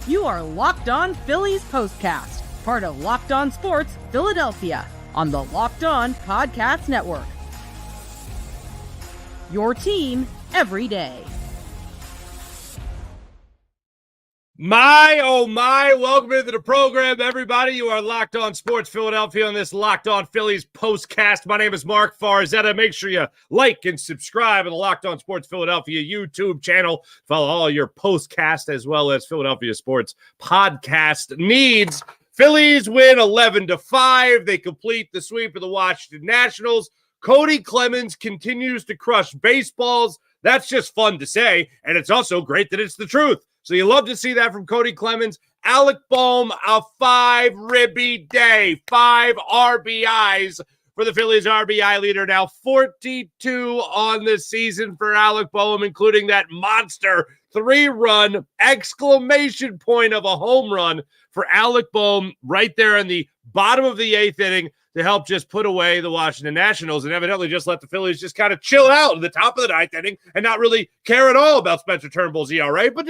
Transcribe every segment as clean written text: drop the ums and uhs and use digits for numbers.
You are Locked On Phillies Postcast, part of Locked On Sports Philadelphia, on the Locked On Podcast Network. Your team every day. My, oh my, welcome into the program, everybody. You are Locked On Sports Philadelphia on this Locked On Phillies postcast. My name is Mark Farzetta. Make sure you like and subscribe to the Locked On Sports Philadelphia YouTube channel. Follow all your postcasts as well as Philadelphia sports podcast needs. Phillies win 11-5. They complete the sweep of the Washington Nationals. Kody Clemens continues to crush baseballs. That's just fun to say, and it's also great that it's the truth. So you love to see that from Kody Clemens. Alec Bohm, a 5-ribby day, 5 RBIs for the Phillies RBI leader. Now 42 on the season for Alec Bohm, including that monster 3-run exclamation point of a home run for Alec Bohm right there in the bottom of the 8th inning to help just put away the Washington Nationals and evidently just let the Phillies just kind of chill out at the top of the 9th inning and not really care at all about Spencer Turnbull's ERA. But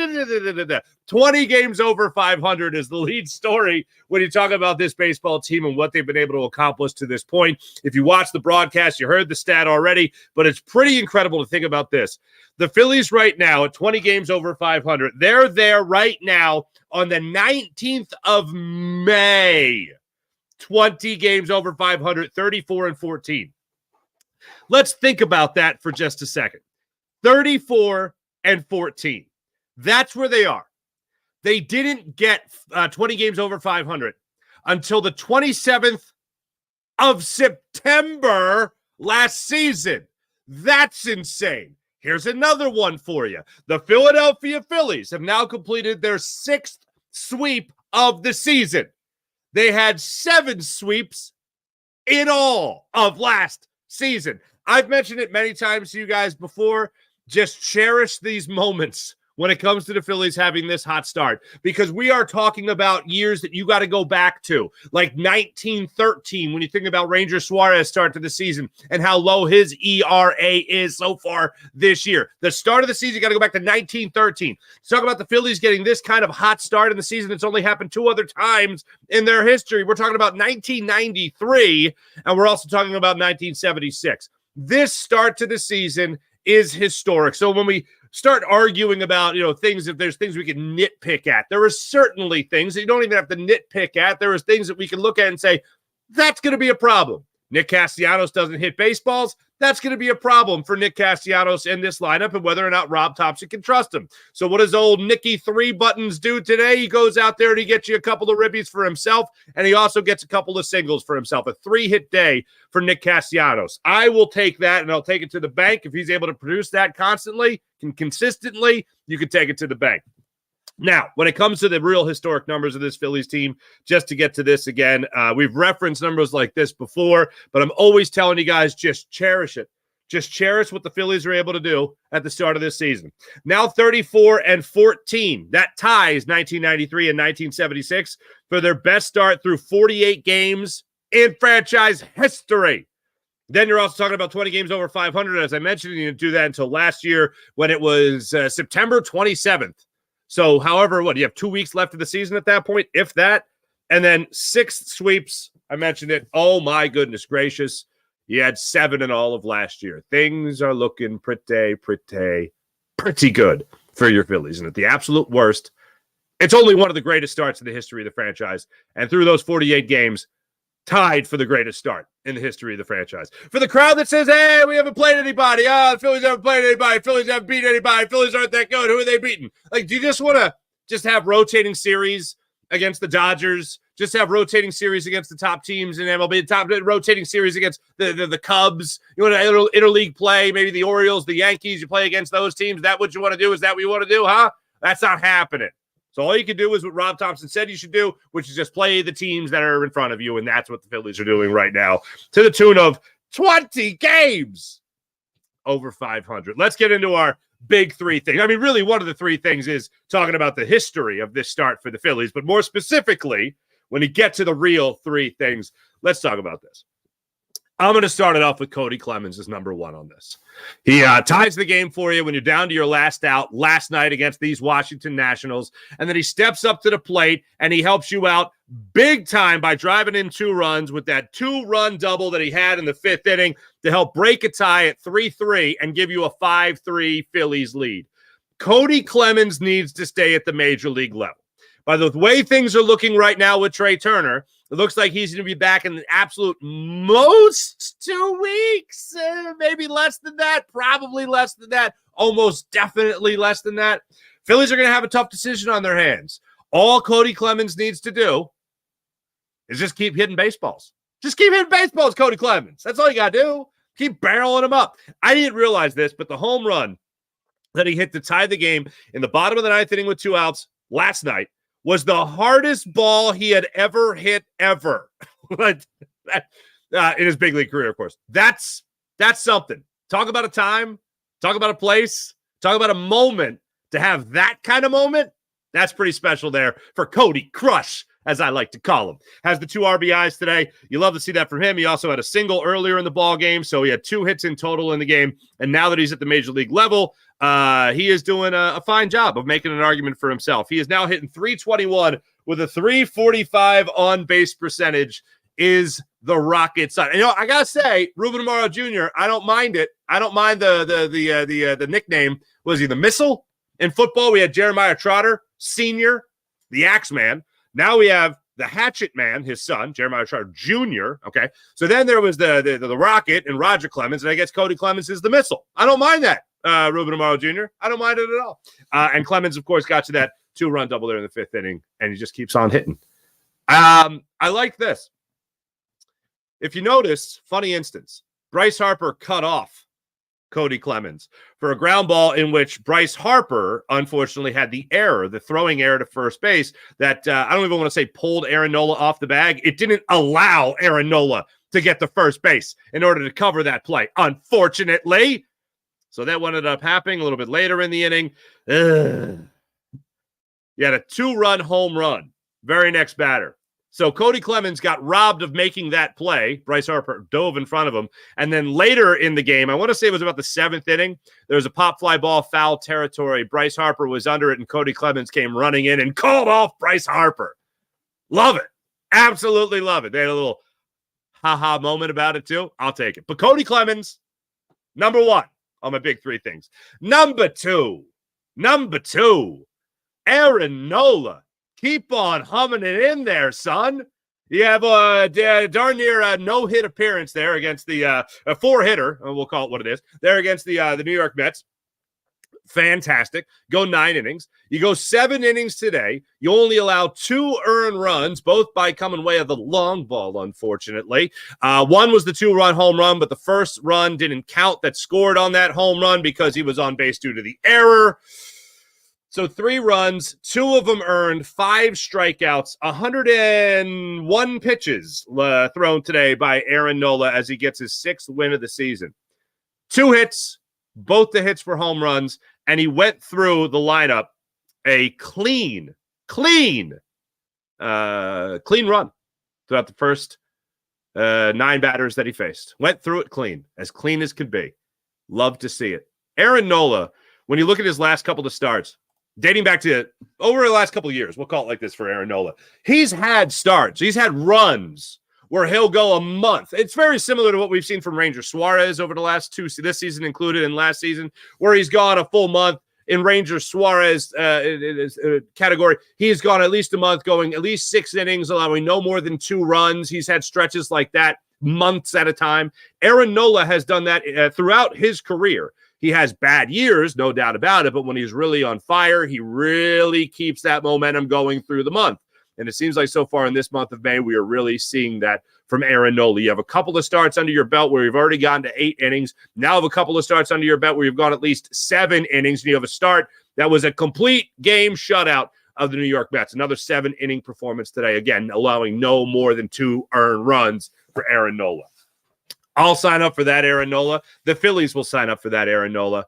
20 games over 500 is the lead story when you talk about this baseball team and what they've been able to accomplish to this point. If you watch the broadcast, you heard the stat already, but it's pretty incredible to think about this. The Phillies right now at 20 games over 500, they're there right now on the 19th of May. 20 games over 500, 34-14. Let's think about that for just a second. 34-14. That's where they are. They didn't get 20 games over 500 until the 27th of September last season. That's insane. Here's another one for you. The Philadelphia Phillies have now completed their 6th sweep of the season. They had 7 sweeps in all of last season. I've mentioned it many times to you guys before. Just cherish these moments when it comes to the Phillies having this hot start, because we are talking about years that you got to go back to, like 1913, when you think about Ranger Suarez start to the season and how low his ERA is so far this year. The start of the season, you got to go back to 1913. Let's talk about the Phillies getting this kind of hot start in the season. It's only happened 2 other times in their history. We're talking about 1993, and we're also talking about 1976. This start to the season is historic. So when we start arguing about, things, if there's things we can nitpick at, there are certainly things that you don't even have to nitpick at. There are things that we can look at and say, that's going to be a problem. Nick Castellanos doesn't hit baseballs. That's going to be a problem for Nick Castellanos in this lineup and whether or not Rob Thompson can trust him. So what does old Nicky 3 Buttons do today? He goes out there and he gets you a couple of ribbies for himself, and he also gets a couple of singles for himself. A 3-hit day for Nick Castellanos. I will take that, and I'll take it to the bank. If he's able to produce that constantly and consistently, you can take it to the bank. Now, when it comes to the real historic numbers of this Phillies team, just to get to this again, we've referenced numbers like this before, but I'm always telling you guys, just cherish it. Just cherish what the Phillies are able to do at the start of this season. Now 34-14. That ties 1993 and 1976 for their best start through 48 games in franchise history. Then you're also talking about 20 games over 500. As I mentioned, you didn't do that until last year when it was September 27th. So, however, you have 2 weeks left of the season at that point, if that, and then 6 sweeps. I mentioned it. Oh, my goodness gracious. You had 7 in all of last year. Things are looking pretty good for your Phillies. And at the absolute worst, it's only one of the greatest starts in the history of the franchise. And through those 48 games, tied for the greatest start in the history of the franchise. For the crowd that says, hey, we haven't played anybody. The Phillies haven't played anybody. Phillies haven't beat anybody. Phillies aren't that good. Who are they beating? Like, do you just want to just have rotating series against the Dodgers? Just have rotating series against the top teams in MLB, top rotating series against the Cubs. You want to interleague play, maybe the Orioles, the Yankees. You play against those teams. Is that what you want to do? Is that what you want to do, huh? That's not happening. So all you can do is what Rob Thompson said you should do, which is just play the teams that are in front of you, and that's what the Phillies are doing right now to the tune of 20 games over 500. Let's get into our big 3 things. I mean, really, one of the 3 things is talking about the history of this start for the Phillies, but more specifically, when you get to the real 3 things, let's talk about this. I'm going to start it off with Kody Clemens as number one on this. He ties the game for you when you're down to your last out last night against these Washington Nationals. And then he steps up to the plate and he helps you out big time by driving in 2 runs with that 2-run double that he had in the 5th inning to help break a tie at 3-3 and give you a 5-3 Phillies lead. Kody Clemens needs to stay at the major league level. By the way things are looking right now with Trea Turner, it looks like he's going to be back in the absolute most 2 weeks, maybe less than that, probably less than that, almost definitely less than that. Phillies are going to have a tough decision on their hands. All Kody Clemens needs to do is just keep hitting baseballs. Just keep hitting baseballs, Kody Clemens. That's all you got to do. Keep barreling them up. I didn't realize this, but the home run that he hit to tie the game in the bottom of the 9th inning with 2 outs last night was the hardest ball he had ever hit ever in his big league career, of course. That's something. Talk about a time, talk about a place, talk about a moment. To have that kind of moment, that's pretty special there for Kody Crush, as I like to call him. Has the 2 RBIs today. You love to see that from him. He also had a single earlier in the ball game, so he had 2 hits in total in the game. And now that he's at the major league level, he is doing a fine job of making an argument for himself. He is now hitting .321 with a .345 on-base percentage. Is the Rocket son? And, I gotta say, Ruben Amaro Jr., I don't mind it. I don't mind the nickname. Was he the Missile? In football, we had Jeremiah Trotter, Sr., the Axeman. Now we have the Hatchet Man, his son, Jeremiah Trotter Jr., okay? So then there was the Rocket and Roger Clemens, and I guess Kody Clemens is the Missile. I don't mind that, Ruben Amaro Jr. I don't mind it at all. And Clemens, of course, got to that 2-run double there in the 5th inning, and he just keeps on hitting. I like this. If you notice, funny instance, Bryce Harper cut off Kody Clemens for a ground ball in which Bryce Harper, unfortunately, had the error, the throwing error to first base that I don't even want to say pulled Aaron Nola off the bag. It didn't allow Aaron Nola to get to first base in order to cover that play, unfortunately. So that ended up happening a little bit later in the inning. You had a 2-run home run, very next batter. So Kody Clemens got robbed of making that play. Bryce Harper dove in front of him. And then later in the game, I want to say it was about the 7th inning, there was a pop fly ball, foul territory. Bryce Harper was under it, and Kody Clemens came running in and called off Bryce Harper. Love it. Absolutely love it. They had a little ha-ha moment about it too. I'll take it. But Kody Clemens, number 1 on my big 3 things. Number two, Aaron Nola. Keep on humming it in there, son. You have a darn near a no-hit appearance there against the a 4-hitter, we'll call it what it is, there against the New York Mets. Fantastic. Go 9 innings. You go 7 innings today. You only allow 2 earned runs, both by coming way of the long ball, unfortunately. One was the 2-run home run, but the first run didn't count that scored on that home run because he was on base due to the error. So 3 runs, 2 of them earned, 5 strikeouts, 101 pitches thrown today by Aaron Nola as he gets his 6th win of the season. 2 hits, both the hits were home runs, and he went through the lineup a clean run throughout the first 9 batters that he faced. Went through it clean as could be. Love to see it. Aaron Nola, when you look at his last couple of starts, dating back to over the last couple of years, we'll call it like this for Aaron Nola. He's had starts. He's had runs where he'll go a month. It's very similar to what we've seen from Ranger Suarez over the last 2, this season included and last season, where he's gone a full month. In Ranger Suarez category, he's gone at least a month, going at least 6 innings, allowing no more than 2 runs. He's had stretches like that months at a time. Aaron Nola has done that throughout his career. He has bad years, no doubt about it, but when he's really on fire, he really keeps that momentum going through the month. And it seems like so far in this month of May, we are really seeing that from Aaron Nola. You have a couple of starts under your belt where you've already gotten to 8 innings. Now have a couple of starts under your belt where you've gone at least 7 innings, and you have a start that was a complete game shutout of the New York Mets. Another 7-inning performance today, again, allowing no more than 2 earned runs for Aaron Nola. I'll sign up for that, Aaron Nola. The Phillies will sign up for that, Aaron Nola,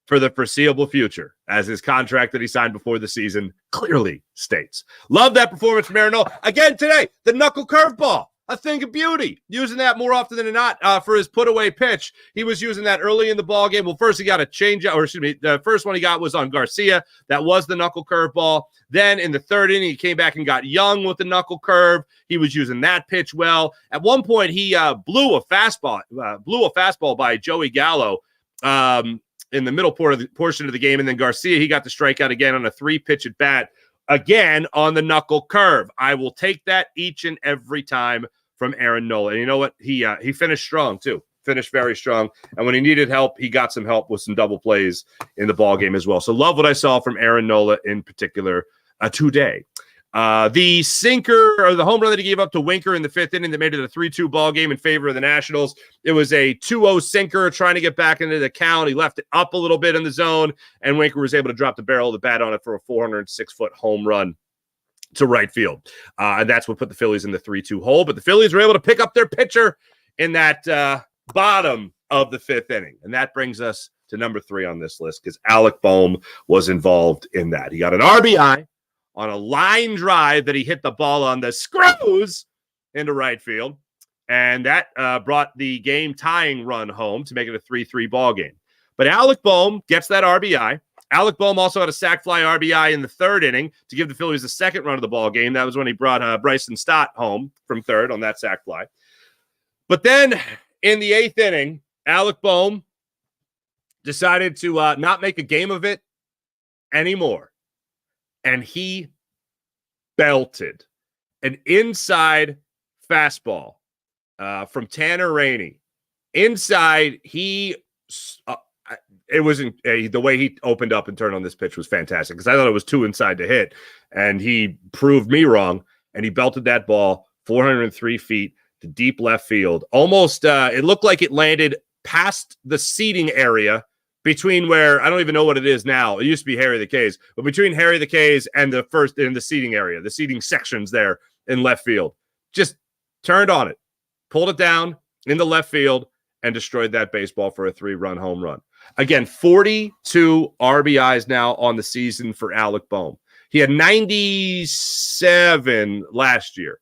for the foreseeable future, as his contract that he signed before the season clearly states. Love that performance from Aaron Nola. Again today, the knuckle curveball. a thing of beauty, using that more often than not for his put-away pitch. He was using that early in the ball game. Well, first he got a change-out, or excuse me, the first one he got was on Garcia. That was the knuckle curveball. Then in the third inning, he came back and got Young with the knuckle curve. He was using that pitch well. At one point, he blew a fastball by Joey Gallo in the middle portion of the game, and then Garcia, he got the strikeout again on a 3-pitch at bat, again on the knuckle curve. I will take that each and every time from Aaron Nola. And you know what? He finished strong too. Finished very strong. And when he needed help, he got some help with some double plays in the ball game as well. So love what I saw from Aaron Nola in particular today. The sinker or the home run that he gave up to Winker in the 5th inning that made it a 3-2 ball game in favor of the Nationals. It was a 2-0 sinker trying to get back into the count. He left it up a little bit in the zone, and Winker was able to drop the barrel of the bat on it for a 406-foot home run to right field. And that's what put the Phillies in the 3-2 hole. But the Phillies were able to pick up their pitcher in that bottom of the 5th inning. And that brings us to number 3 on this list because Alec Bohm was involved in that. He got an RBI on a line drive that he hit the ball on the screws into right field. And that brought the game-tying run home to make it a 3-3 ball game. But Alec Bohm gets that RBI. Alec Bohm also had a sac fly RBI in the 3rd inning to give the Phillies the 2nd run of the ball game. That was when he brought Bryson Stott home from 3rd on that sac fly. But then in the 8th inning, Alec Bohm decided to not make a game of it anymore. And he belted an inside fastball from Tanner Rainey. Inside, it wasn't the way he opened up and turned on this pitch was fantastic because I thought it was too inside to hit, and he proved me wrong, and he belted that ball 403 feet to deep left field. Almost, it looked like it landed past the seating area between where, I don't even know what it is now. It used to be Harry the K's, but between Harry the K's and the seating area, the seating sections there in left field, just turned on it, pulled it down in the left field, and destroyed that baseball for a 3-run home run. Again, 42 RBIs now on the season for Alec Bohm. He had 97 last year.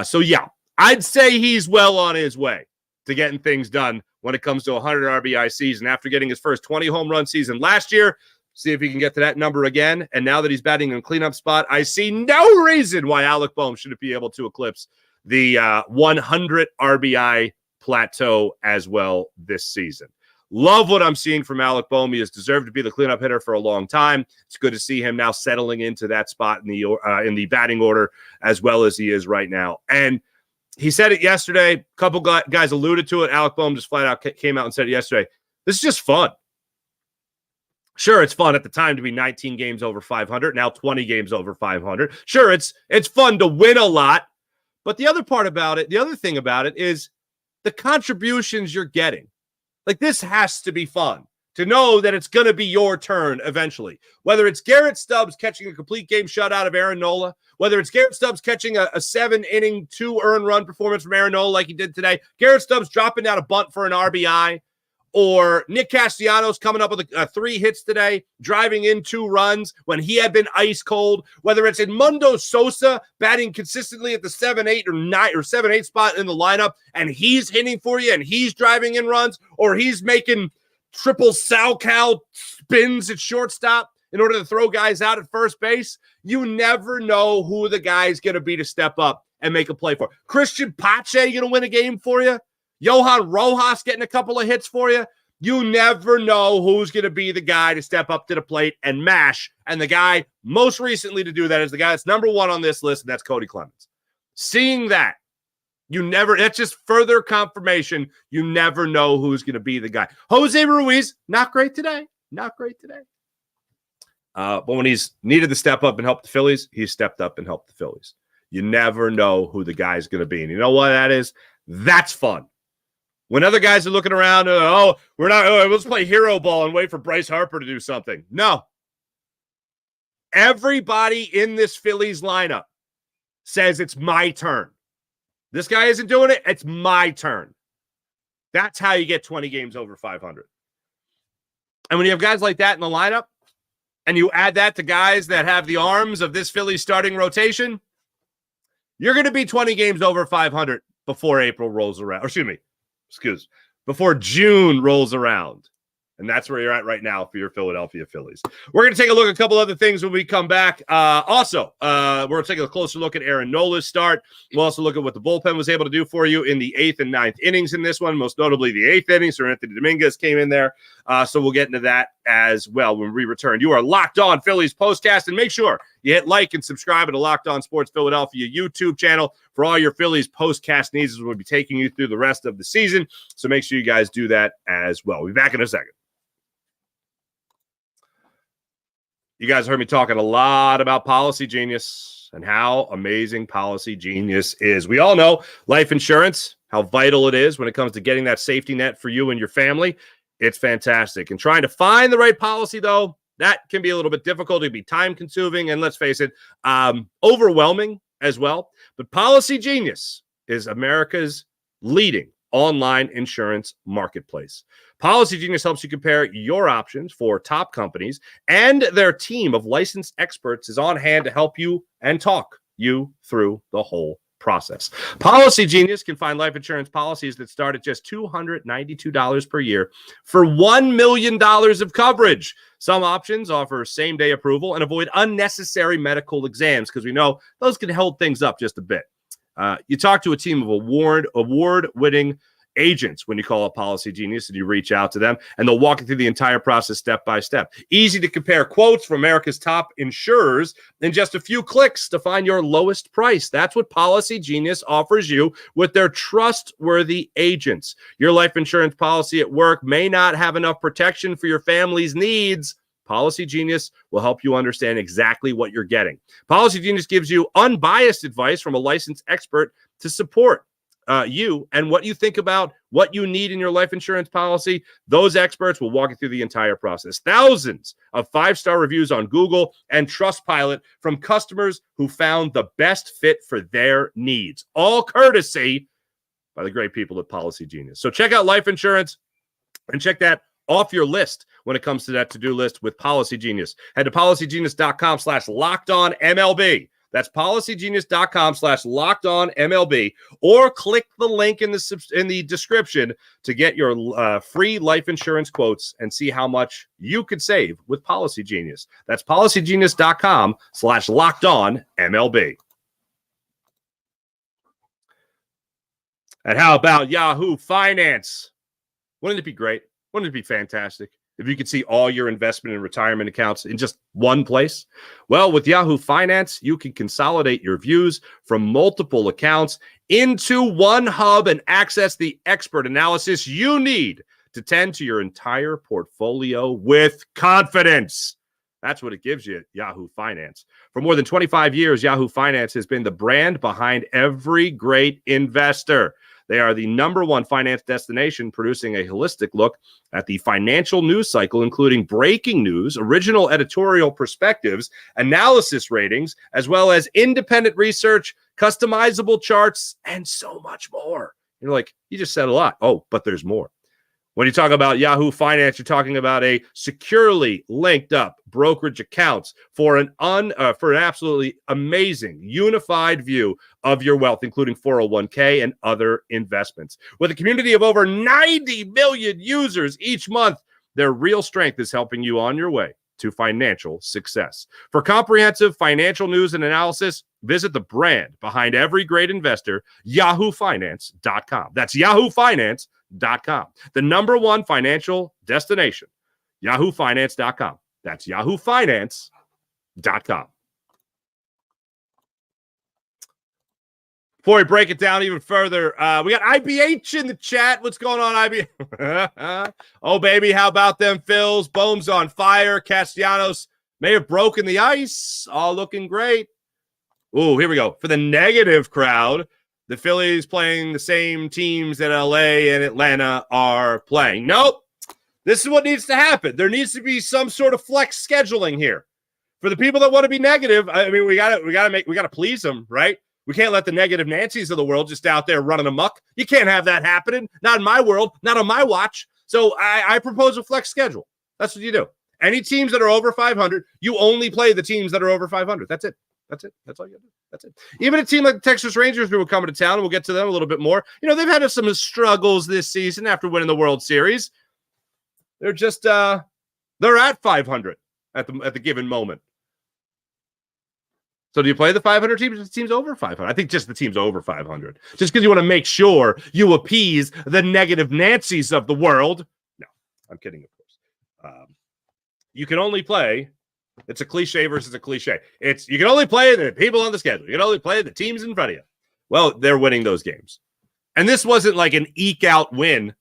So yeah, I'd say he's well on his way to getting things done when it comes to a 100 RBI season after getting his first 20 home run season last year. See if he can get to that number again. And now that he's batting in a cleanup spot, I see no reason why Alec Bohm shouldn't be able to eclipse the 100 RBI plateau as well this season. Love what I'm seeing from Alec Bohm. He has deserved to be the cleanup hitter for a long time. It's good to see him now settling into that spot in the batting order as well as he is right now. And he said it yesterday. A couple guys alluded to it. Alec Bohm just flat out came out and said it yesterday. This is just fun. Sure, it's fun at the time to be 19 games over 500, now 20 games over 500. Sure, it's fun to win a lot. But the other thing about it is the contributions you're getting. Like, this has to be fun to know that it's going to be your turn eventually. Whether it's Garrett Stubbs catching a complete game shutout of Aaron Nola, whether it's Garrett Stubbs catching a 7-inning, 2-earned run performance from Aaron Nola like he did today, Garrett Stubbs dropping down a bunt for an RBI, or Nick Castellanos coming up with 3 hits today, driving in 2 runs when he had been ice cold, whether it's Edmundo Sosa batting consistently at the 7-8 or 9 or 7-8 spot in the lineup, and he's hitting for you and he's driving in runs, or he's making triple Salchow spins at shortstop in order to throw guys out at first base. You never know who the guy's going to be to step up and make a play for. Christian Pache going to win a game for you? Johan Rojas getting a couple of hits for you? You never know who's going to be the guy to step up to the plate and mash. And the guy most recently to do that is the guy that's number 1 on this list, and that's Kody Clemens. Seeing that, that's just further confirmation. You never know who's going to be the guy. Jose Ruiz, not great today. But when he's needed to step up and help the Phillies, he's stepped up and helped the Phillies. You never know who the guy's going to be. And you know what that is? That's fun. When other guys are looking around, let's play hero ball and wait for Bryce Harper to do something. No. Everybody in this Phillies lineup says it's my turn. This guy isn't doing it. It's my turn. That's how you get 20 games over 500. And when you have guys like that in the lineup, and you add that to guys that have the arms of this Phillies starting rotation, You're going to be 20 games over 500 before April rolls around. Before June rolls around. And that's where you're at right now for your Philadelphia Phillies. We're going to take a look at a couple other things when we come back. Also, we're going to take a closer look at Aaron Nola's start. We'll also look at what the bullpen was able to do for you in the 8th and 9th innings in this one, most notably the 8th inning. Sir Anthony Dominguez came in there. So we'll get into that as well when we return. You are Locked On Phillies Postcast, and make sure you hit like and subscribe to the Locked On Sports Philadelphia YouTube channel for all your Phillies postcast needs, as we'll be taking you through the rest of the season. So make sure you guys do that as well. We'll be back in a second. You guys heard me talking a lot about Policy Genius and how amazing Policy Genius is. We all know life insurance, how vital it is when it comes to getting that safety net for you and your family. It's fantastic. And trying to find the right policy, though, that can be a little bit difficult. It can be time-consuming and, let's face it, overwhelming as well. But Policy Genius is America's leading online insurance marketplace. Policy Genius helps you compare your options for top companies, and their team of licensed experts is on hand to help you and talk you through the whole process. Policy Genius can find life insurance policies that start at just $292 per year for $1 million of coverage. Some options offer same-day approval and avoid unnecessary medical exams, because we know those can hold things up just a bit. You talk to a team of award-winning agents when you call up Policy Genius and you reach out to them, and they'll walk you through the entire process step by step. Easy to compare quotes from America's top insurers in just a few clicks to find your lowest price. That's what Policy Genius offers you with their trustworthy agents. Your life insurance policy at work may not have enough protection for your family's needs. Policy Genius will help you understand exactly what you're getting. Policy Genius gives you unbiased advice from a licensed expert to support you and what you think about what you need in your life insurance policy. Those experts will walk you through the entire process. Thousands of 5-star reviews on Google and Trustpilot from customers who found the best fit for their needs, all courtesy by the great people at Policy Genius. So check out life insurance and check that off your list when it comes to that to-do list with Policy Genius. Head to policygenius.com/lockedonmlb. That's policygenius.com/lockedonmlb, or click the link in the description to get your free life insurance quotes and see how much you could save with Policy Genius. That's policygenius.com/lockedonmlb. And how about Yahoo Finance? Wouldn't it be great? Wouldn't it be fantastic if you could see all your investment and retirement accounts in just one place? Well, with Yahoo Finance, you can consolidate your views from multiple accounts into one hub and access the expert analysis you need to tend to your entire portfolio with confidence. That's what it gives you at Yahoo Finance. For more than 25 years, Yahoo Finance has been the brand behind every great investor. They are the #1 finance destination, producing a holistic look at the financial news cycle, including breaking news, original editorial perspectives, analysis ratings, as well as independent research, customizable charts, and so much more. You're like, you just said a lot. Oh, but there's more. When you talk about Yahoo Finance, you're talking about a securely linked up brokerage accounts for an absolutely amazing unified view of your wealth, including 401k and other investments. With a community of over 90 million users each month, their real strength is helping you on your way to financial success. For comprehensive financial news and analysis, visit the brand behind every great investor, yahoofinance.com. That's yahoofinance.com. The #1 financial destination, yahoofinance.com. That's yahoofinance.com. Before we break it down even further, we got IBH in the chat. What's going on, IBH? Oh, baby, how about them Phils? Bohm's on fire. Castellanos may have broken the ice. All looking great. Ooh, here we go. For the negative crowd, the Phillies playing the same teams that LA and Atlanta are playing. Nope. This is what needs to happen. There needs to be some sort of flex scheduling here. For the people that want to be negative, I mean, we gotta please them, right? We can't let the negative Nancys of the world just out there running amok. You can't have that happening. Not in my world, not on my watch. So I propose a flex schedule. That's what you do. Any teams that are over 500, you only play the teams that are over 500. That's it. That's it. That's all you got to do. That's it. Even a team like the Texas Rangers who are coming to town, and we'll get to them a little bit more. You know, they've had some struggles this season after winning the World Series. They're just they're at 500 at the given moment. So do you play the 500 teams? The team's over 500. I think just the team's over 500. Just because you want to make sure you appease the negative Nancys of the world. No, I'm kidding, of course. You can only play. It's a cliche versus a cliche. You can only play the people on the schedule. You can only play the teams in front of you. Well, they're winning those games. And this wasn't like an eke out win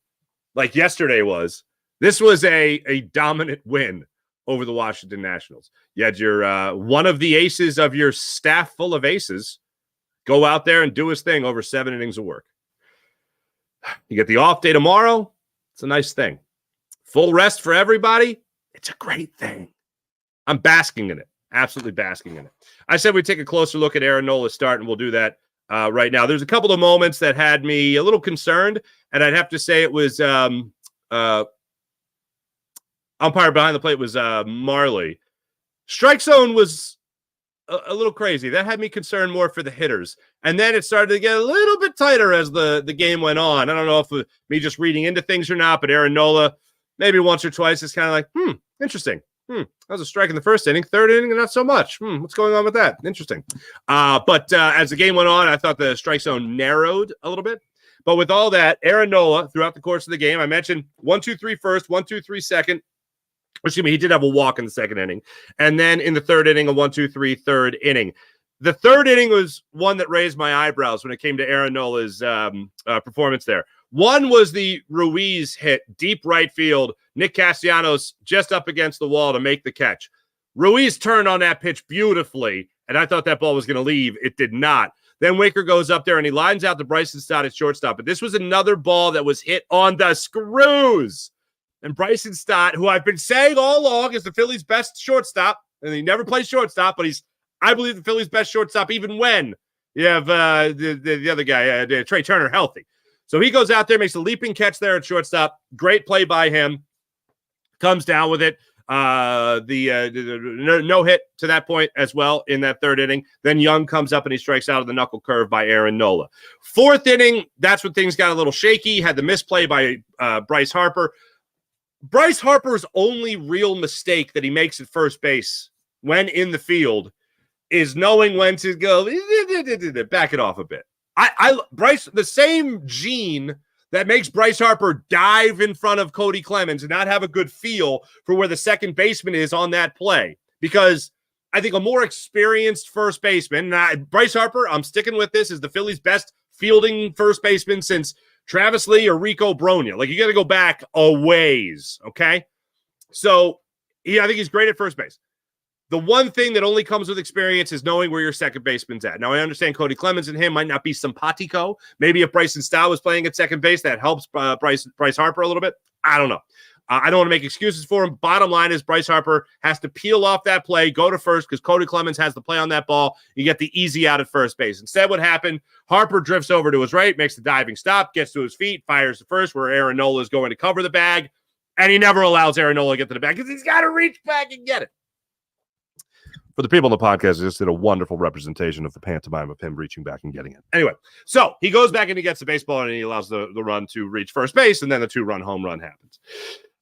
like yesterday was. This was a dominant win over the Washington Nationals. You had your one of the aces of your staff full of aces go out there and do his thing over 7 innings of work. You get the off day tomorrow. It's a nice thing. Full rest for everybody. It's a great thing. I'm basking in it. Absolutely basking in it. I said we'd take a closer look at Aaron Nola's start, and we'll do that right now. There's a couple of moments that had me a little concerned, and I'd have to say it was umpire behind the plate was Marley. Strike zone was a little crazy. That had me concerned more for the hitters. And then it started to get a little bit tighter as the game went on. I don't know if me just reading into things or not, but Aaron Nola, maybe once or twice, is kind of like, interesting. That was a strike in the first inning. Third inning, not so much. What's going on with that? Interesting. But as the game went on, I thought the strike zone narrowed a little bit. But with all that, Aaron Nola, throughout the course of the game, I mentioned 1-2-3 first, 1-2-3 second. Excuse me, he did have a walk in the second inning. And then in the third inning, a 1-2-3 third inning. The third inning was one that raised my eyebrows when it came to Aaron Nola's performance there. One was the Ruiz hit, deep right field. Nick Castellanos just up against the wall to make the catch. Ruiz turned on that pitch beautifully, and I thought that ball was going to leave. It did not. Then Winker goes up there, and he lines out to Bryson Stott at shortstop. But this was another ball that was hit on the screws. And Bryson Stott, who I've been saying all along is the Phillies' best shortstop, and he never plays shortstop, but he's, I believe, the Phillies' best shortstop even when you have the other guy, Trea Turner, healthy. So he goes out there, makes a leaping catch there at shortstop. Great play by him. Comes down with it. No hit to that point as well in that third inning. Then Young comes up and he strikes out of the knuckle curve by Aaron Nola. Fourth inning, that's when things got a little shaky. Had the misplay by Bryce Harper. Bryce Harper's only real mistake that he makes at first base when in the field is knowing when to go back it off a bit. Bryce, the same gene that makes Bryce Harper dive in front of Kody Clemens and not have a good feel for where the second baseman is on that play. Because I think a more experienced first baseman, Bryce Harper, I'm sticking with this, is the Phillies' best fielding first baseman since Travis Lee or Rico Bronya. Like, you got to go back a ways, okay? So, I think he's great at first base. The one thing that only comes with experience is knowing where your second baseman's at. Now, I understand Kody Clemens and him might not be simpatico. Maybe if Bryson Stott was playing at second base, that helps Bryce Harper a little bit. I don't know. I don't want to make excuses for him. Bottom line is Bryce Harper has to peel off that play, go to first, because Kody Clemens has the play on that ball. You get the easy out at first base. Instead, what happened, Harper drifts over to his right, makes the diving stop, gets to his feet, fires to first, where Aaron Nola is going to cover the bag, and he never allows Aaron Nola to get to the bag because he's got to reach back and get it. For the people on the podcast, I just did a wonderful representation of the pantomime of him reaching back and getting it. Anyway, so he goes back and he gets the baseball and he allows the run to reach first base, and then the 2-run home run happens.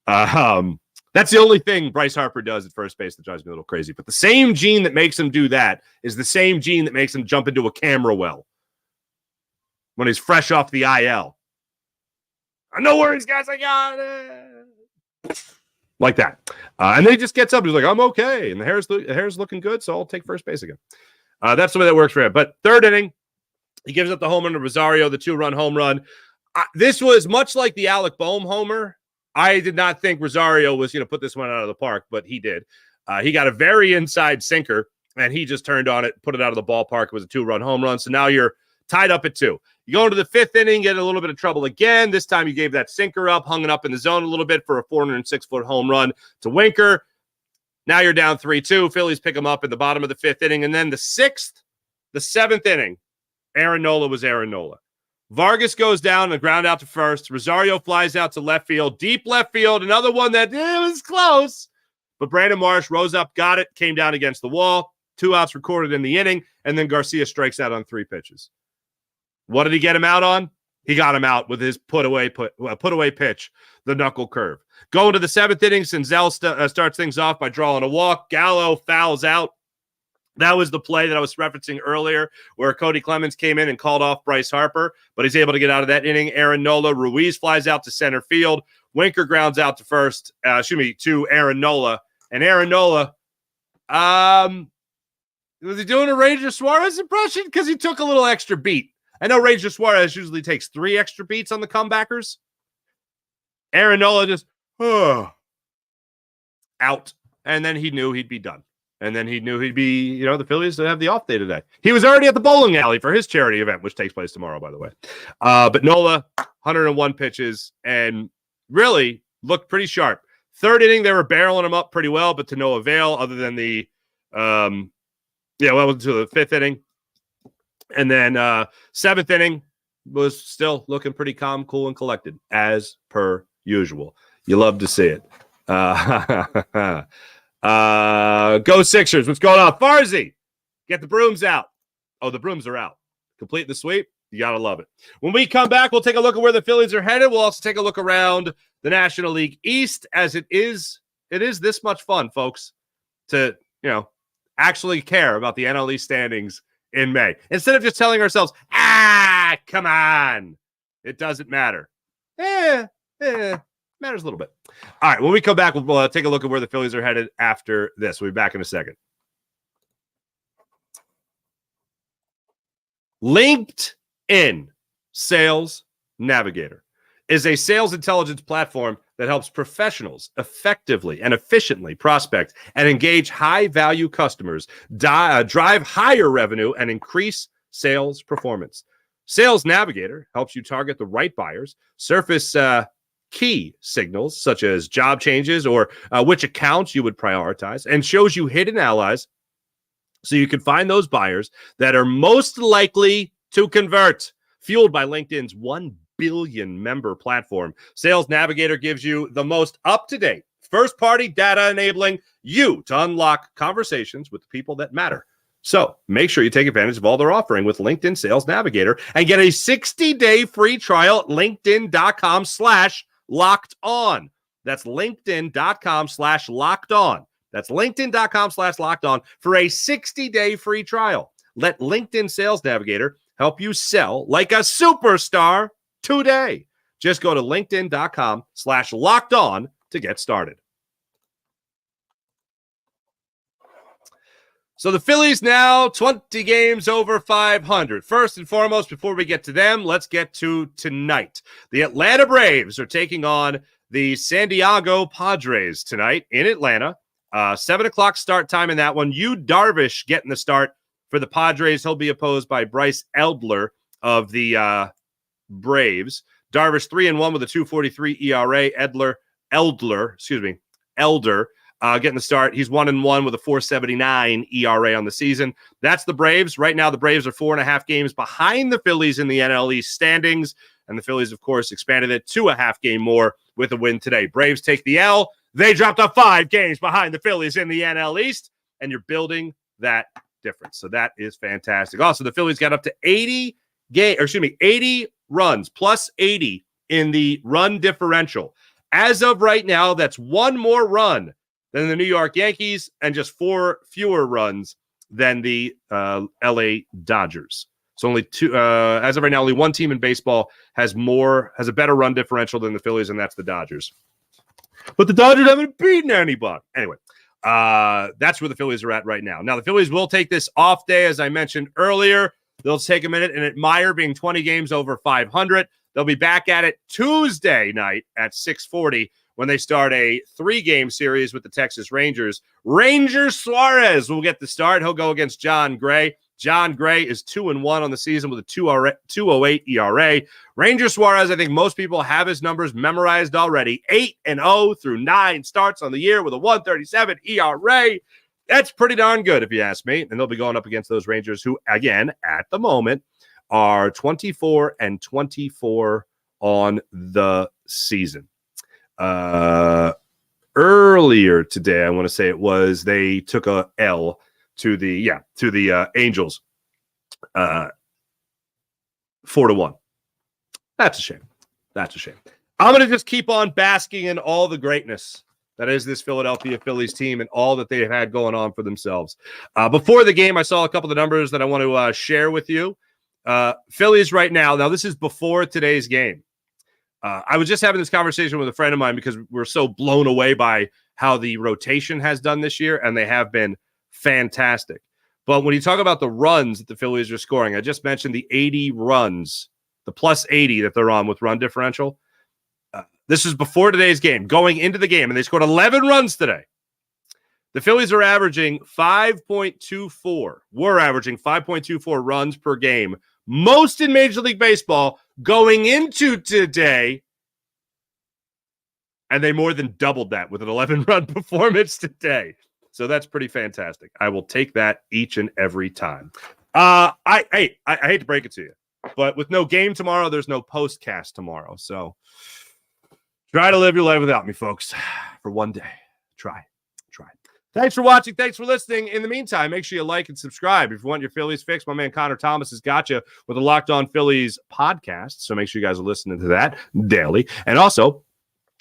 That's the only thing Bryce Harper does at first base that drives me a little crazy. But the same gene that makes him do that is the same gene that makes him jump into a camera well when he's fresh off the IL. No worries, guys. I got it. Like that. And then he just gets up. He's like, I'm okay. And the hair's looking good, so I'll take first base again. That's the way that works for him. But third inning, he gives up the home run to Rosario, the 2-run home run. This was much like the Alec Bohm homer. I did not think Rosario was going to put this one out of the park, but he did. He got a very inside sinker, and he just turned on it, put it out of the ballpark. It was a 2-run home run. So now you're tied up at 2. You go into the 5th inning, get a little bit of trouble again. This time you gave that sinker up, hung it up in the zone a little bit for a 406-foot home run to Winker. Now you're down 3-2. Phillies pick them up in the bottom of the 5th inning. And then the 7th inning, Aaron Nola was Aaron Nola. Vargas goes down and ground out to first. Rosario flies out to left field, deep left field. Another one that was close. But Brandon Marsh rose up, got it, came down against the wall. 2 outs recorded in the inning, and then Garcia strikes out on 3 pitches. What did he get him out on? He got him out with his put away pitch, the knuckle curve. Going to the 7th inning, Senzel starts things off by drawing a walk. Gallo fouls out. That was the play that I was referencing earlier where Kody Clemens came in and called off Bryce Harper, but he's able to get out of that inning. Aaron Nola, Ruiz flies out to center field. Winker grounds out to Aaron Nola. And Aaron Nola, was he doing a Ranger Suarez impression? Because he took a little extra beat. I know Ranger Suarez usually takes 3 extra beats on the comebackers. Aaron Nola just, out. And then he knew he'd be done. And then he knew he'd be, the Phillies have the off day today. He was already at the bowling alley for his charity event, which takes place tomorrow, by the way. But Nola, 101 pitches, and really looked pretty sharp. 3rd inning, they were barreling him up pretty well, but to no avail other than the, to the 5th inning. And then 7th inning was still looking pretty calm, cool, and collected, as per usual. You love to see it. Go Sixers. What's going on? Farzy, get the brooms out. Oh, the brooms are out. Complete the sweep. You got to love it. When we come back, we'll take a look at where the Phillies are headed. We'll also take a look around the National League East, as it is this much fun, folks, to, actually care about the NL East standings in May. Instead of just telling ourselves, come on, it doesn't matter. Matters a little bit. All right, when we come back, we'll take a look at where the Phillies are headed after this. We'll be back in a second. LinkedIn Sales Navigator is a sales intelligence platform that helps professionals effectively and efficiently prospect and engage high-value customers, drive higher revenue, and increase sales performance. Sales Navigator helps you target the right buyers, surface key signals such as job changes or which accounts you would prioritize, and shows you hidden allies so you can find those buyers that are most likely to convert. Fueled by LinkedIn's 1 billion member platform, Sales Navigator gives you the most up-to-date, first-party data enabling you to unlock conversations with the people that matter. So make sure you take advantage of all they're offering with LinkedIn Sales Navigator and get a 60-day free trial at linkedin.com/locked-on. That's linkedin.com/locked-on. That's linkedin.com/locked-on for a 60-day free trial. Let LinkedIn Sales Navigator help you sell like a superstar today. Just go to linkedin.com/locked-on to get started. So the Phillies now 20 games over 500. First and foremost, before we get to them, let's get to tonight. The Atlanta Braves are taking on the San Diego Padres tonight in Atlanta. 7 o'clock start time in that one. Yu Darvish getting the start for the Padres. He'll be opposed by Bryce Elder of the Braves. Darvish 3-1 with a 2.43 ERA. Elder getting the start. He's 1-1 with a 4.79 ERA on the season. That's the Braves. Right now, the Braves are 4.5 games behind the Phillies in the NL East standings. And the Phillies, of course, expanded it to a half game more with a win today. Braves take the L. They dropped to 5 games behind the Phillies in the NL East. And you're building that difference. So that is fantastic. Also, the Phillies got up to 80 runs, plus 80 in the run differential. As of right now, that's 1 more run than the New York Yankees and just 4 fewer runs than the LA Dodgers. So only 2, as of right now, only 1 team in baseball has a better run differential than the Phillies, and that's the Dodgers. But the Dodgers haven't beaten anybody. Anyway, that's where the Phillies are at right now. Now, the Phillies will take this off day, as I mentioned earlier. They'll take a minute and admire being 20 games over 500. They'll be back at it Tuesday night at 6:40 when they start a 3-game series with the Texas Rangers. Ranger Suarez will get the start. He'll go against John Gray. John Gray is 2-1 on the season with a 2.08 ERA. Ranger Suarez, I think most people have his numbers memorized already. 8-0 through 9 starts on the year with a 1.37 ERA. That's pretty darn good, if you ask me. And they'll be going up against those Rangers who, again, at the moment, are 24-24 on the season. Earlier today, I want to say it was, they took a L to the Angels. 4-1. That's a shame. That's a shame. I'm going to just keep on basking in all the greatness that is this Philadelphia Phillies team and all that they've had going on for themselves. Before the game, I saw a couple of the numbers that I want to share with you. Phillies right now, this is before today's game. I was just having this conversation with a friend of mine because we're so blown away by how the rotation has done this year, and they have been fantastic. But when you talk about the runs that the Phillies are scoring, I just mentioned the 80 runs, the plus 80 that they're on with run differential. This is before today's game, going into the game, and they scored 11 runs today. The Phillies are averaging 5.24. We're averaging 5.24 runs per game, most in Major League Baseball going into today. And they more than doubled that with an 11-run performance today. So that's pretty fantastic. I will take that each and every time. I hate to break it to you, but with no game tomorrow, there's no postcast tomorrow. So try to live your life without me, folks, for one day. Try. Thanks for watching. Thanks for listening. In the meantime, make sure you like and subscribe. If you want your Phillies fix, my man Connor Thomas has got you with the Locked On Phillies podcast. So make sure you guys are listening to that daily. And also,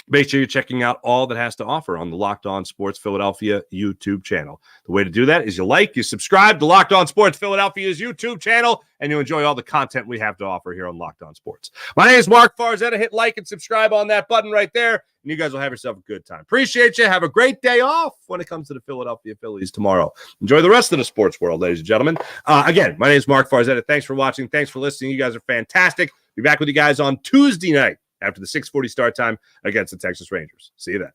make sure you're checking out all that has to offer on the Locked On Sports Philadelphia YouTube channel. The way to do that is you subscribe to Locked On Sports Philadelphia's YouTube channel, and you enjoy all the content we have to offer here on Locked On Sports. My name is Mark Farzetta. Hit like and subscribe on that button right there, and you guys will have yourself a good time. Appreciate you. Have a great day off when it comes to the Philadelphia Phillies tomorrow. Enjoy the rest of the sports world, ladies and gentlemen. Again, my name is Mark Farzetta. Thanks for watching. Thanks for listening. You guys are fantastic. Be back with you guys on Tuesday night after the 6:40 start time against the Texas Rangers. See you then.